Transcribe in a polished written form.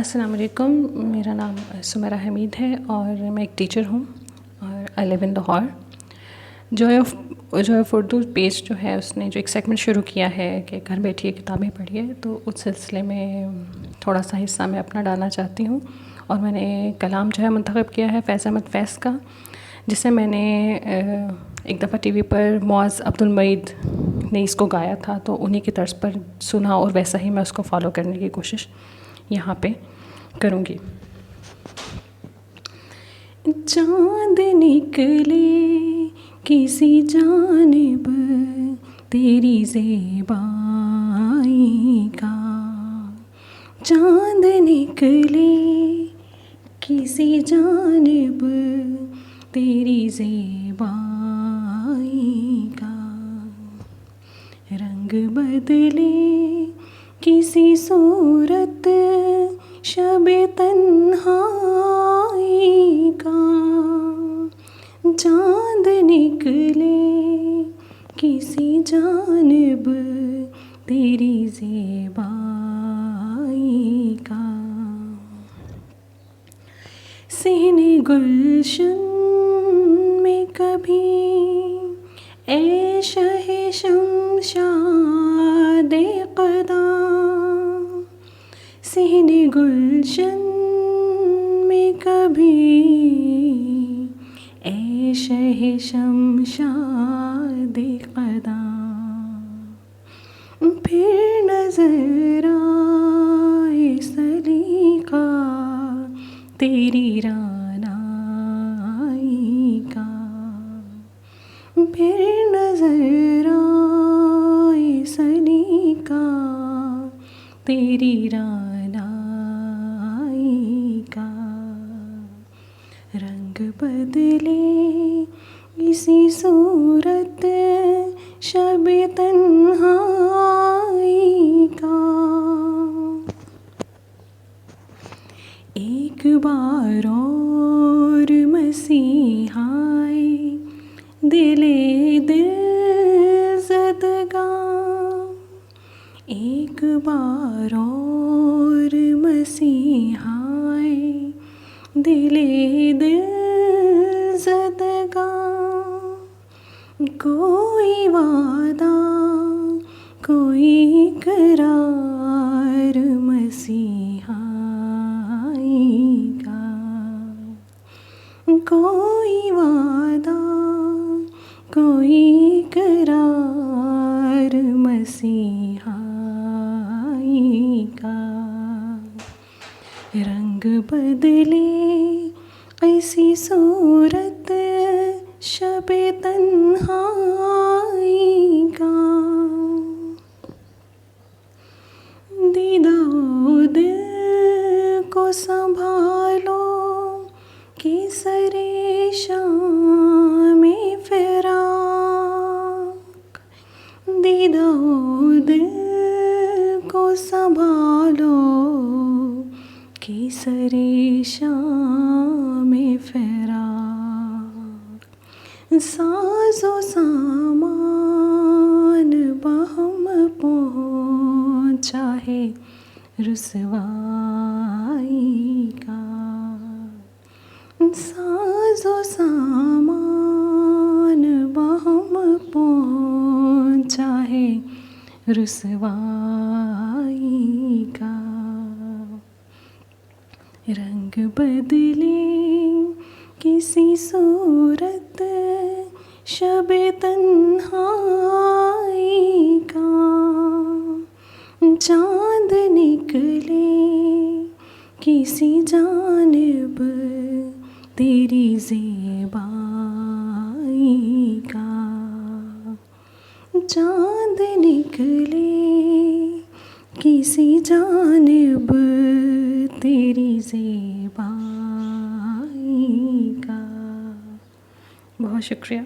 अस्सलाम वालेकुम। मेरा नाम सुमेरा हमीद है और मैं एक टीचर हूँ और I live in Lahore. Joy of Urdu page जो है उसने जो एक सेगमेंट शुरू किया है कि घर बैठिए किताबें पढ़िए, तो उस सिलसिले में थोड़ा सा हिस्सा मैं अपना डालना चाहती हूँ। और मैंने कलाम जो है मुंतखब किया है फैज़ अहमद फैज़ का, जिसे मैंने एक दफ़ा टीवी पर मुआज़ अब्दुल मईद ने इसको गाया था, तो उन्हीं की तर्ज पर सुना और वैसा ही मैं उसको फॉलो करने की कोशिश यहाँ पे करूँगी। चाँद निकले किसी जानिब तेरी ज़ेबाई का, चाँद निकले किसी जानिब तेरी ज़ेबाई का, रंग बदले किसी सूरत शबे तन्हाई का, चाँद निकले किसी जानिब तेरी ज़ेबाई का। सीने गुलशन में कभी ए शहे शमशादे क़दा, सीने गुलशन में कभी ए शहे शमशादे क़दा, फिर नज़र आए सलीक़ा तेरी रानाई का, फिर नज़र आए सलीक़ा तेरी रानाई का, रंग बदले इसी सूरत शबे तन्हाई का। एक बार और मसीहाए दिले दिल ज़दगा, एक बार और मसीहाए दिले दिल ज़दगा, कोई वादा कोई करार मसीहाई का, कोई वादा कोई करार मसीहाई का, रंग बदले ऐसी सूरत शबे तन्हाई का, दीदा दिल को संभालो केसरे शाम फ़िराक, दीदा दिल को संभालो केसरे शाम फ़िराक, साज़ो सामान बहम पहुँचा है रुसवाई का, साज़ो सामान बहम पहुँचा है रुसवाई का, रंग बदले किसी सूरत शबे तन्हाई का, चाँद निकले किसी जानिब तेरी ज़ेबाई का, चाँद निकले किसी जानिब तेरी ज़ेबाई का। बहुत शुक्रिया।